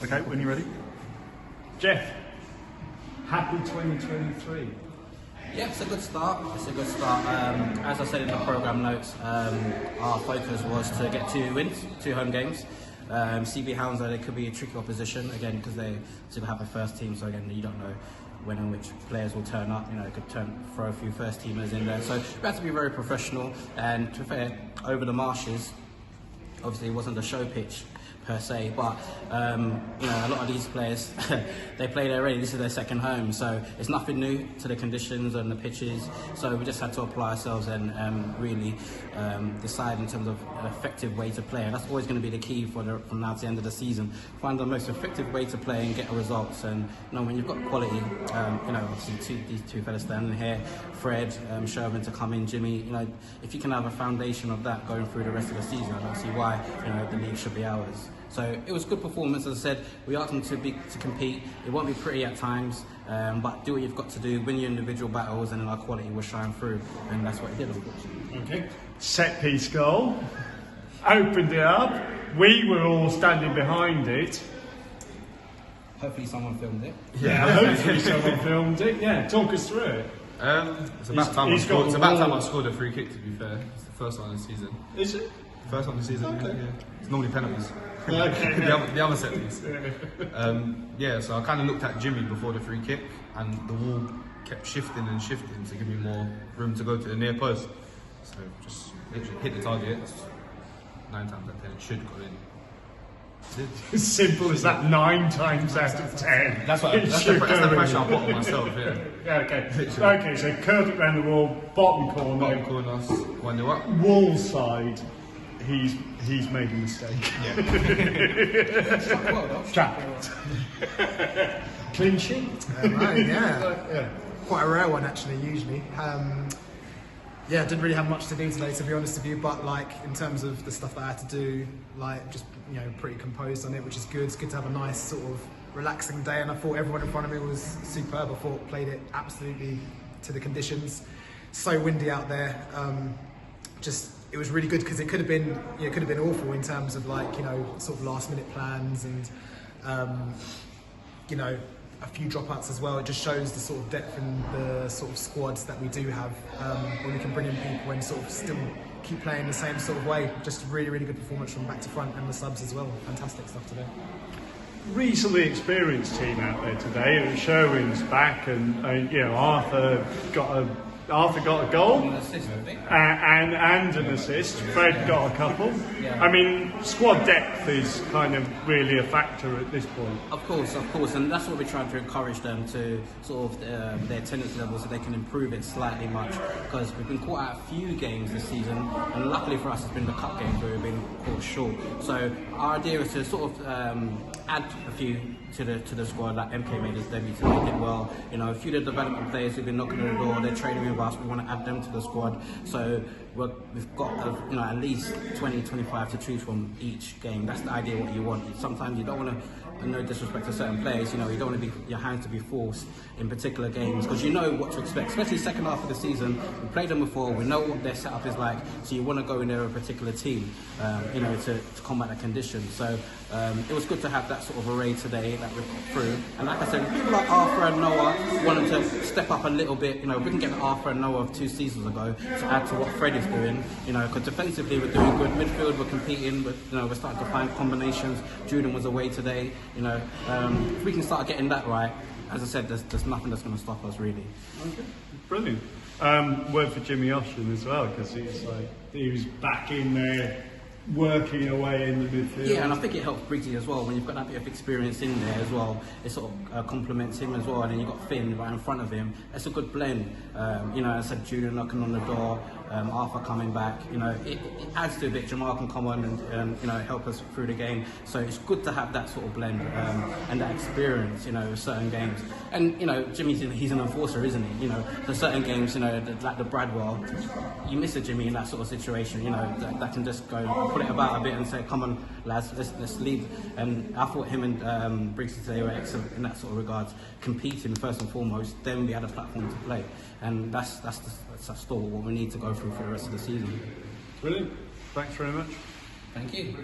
Okay, when you're ready. Geoff, happy 2023. Yeah, it's a good start. As I said in the programme notes, our focus was to get 2 wins, 2 home games. CB Hounslow, they could be a tricky opposition again because they still have a first team. So again, you don't know when and which players will turn up. You know, it could throw a few first teamers in there. So we have to be very professional. And to be fair, over the marshes, obviously it wasn't a show pitch per se, but you know, a lot of these players they play there already. This is their second home, so it's nothing new to the conditions and the pitches. So we just had to apply ourselves and really decide in terms of an effective way to play, and that's always going to be the key from now to the end of the season. Find the most effective way to play and get results. And you know, when you've got quality, you know, obviously these two fellas standing here, Fred, Sherman to come in, Jimmy. You know, if you can have a foundation of that going through the rest of the season, I don't see why the league should be ours. So it was a good performance. As I said, we asked them to compete. It won't be pretty at times, but do what you've got to do, win your individual battles, and then our quality will shine through, and that's what it did, unfortunately. Okay. Set piece goal. Opened it up. We were all standing behind it. Hopefully someone filmed it. Yeah, hopefully someone filmed it. Yeah, talk us through it. It's about time I scored a free kick, to be fair. It's the first one of the season. Is it? First one of the season, Okay. yeah. It's normally penalties. Okay. the other set piece. Yeah, so I kind of looked at Jimmy before the free kick, and the wall kept shifting and shifting to give me more room to go to the near post. So just literally hit the target. 9 times out of 10 it should go in. As simple as that, 9 times out of 10. That's the pressure I put on myself, yeah. Yeah, okay. Okay, so curved it round the wall, bottom corner. Bottom corner, 1-0 up. Wall side, he's made a mistake. Yeah. Trapped. Clean sheet. Right, yeah. Quite a rare one actually, usually. Yeah, didn't really have much to do today, to be honest with you, but like in terms of the stuff that I had to do, like just, you know, pretty composed on it, which is good. It's good to have a nice sort of relaxing day, and I thought everyone in front of me was superb. I thought played it absolutely to the conditions. So windy out there. It was really good because it could have been, it could have been awful in terms of like, you know, sort of last minute plans and you know, a few dropouts as well. It just shows the sort of depth and the sort of squads that we do have, when we can bring in people and sort of still keep playing the same sort of way. Just really, really good performance from back to front, and the subs as well. Fantastic stuff today. Reasonably experienced team out there today. Sherwin's back, and you know, Arthur got a goal An assist, I think. and an assist. Fred got a couple. Yeah. I mean, squad depth is kind of really a factor at this point. Of course, and that's what we're trying to encourage them to sort of their attendance level, so they can improve it slightly much, because we've been caught out a few games this season, and luckily for us it's been the cup games where we've been caught short. So our idea is to sort of add a few to the squad. Like MK made his debut today, did well. You know, a few of the development players who've been knocking on the door, they're training with us. We want to add them to the squad. So we've got you know, at least 20-25 to choose from each game. That's the idea. What you want. Sometimes you don't want to. No disrespect to certain players, you know, you don't want to be your hands to be forced in particular games, because you know what to expect, especially second half of the season. We played them before, we know what their setup is like, so you want to go in there with a particular team, you know, to combat the conditions. So it was good to have that sort of array today that we got through. And like I said, people like Arthur and Noah wanted to step up a little bit. You know, we can get Arthur and Noah of 2 seasons ago to add to what Fred is doing. You know, because defensively we're doing good, midfield we're competing, but you know, we're starting to find combinations. Julian was away today. You know, if we can start getting that right, as I said, there's nothing that's going to stop us really. Okay, brilliant. Word for Jimmy Oshin as well, because he was back in there working away in the midfield. Yeah, and I think it helps Briggsy as well. When you've got that bit of experience in there as well, it sort of complements him as well. And then you've got Finn right in front of him. It's a good blend. You know, as I said, Julian knocking on the door, Arthur coming back. You know, it adds to a bit. Jamal can come on and you know, help us through the game. So it's good to have that sort of blend and that experience. You know, certain games. And you know, he's an enforcer, isn't he? You know, for certain games, you know, like the Bradwell, you miss a Jimmy in that sort of situation. You know, that can just go pull it about a bit and say, come on lads, let's lead. And I thought him and Briggs today were excellent in that sort of regards, competing first and foremost. Then we had a platform to play, and that's still what we need to go through for the rest of the season. Brilliant. Thanks very much. Thank you.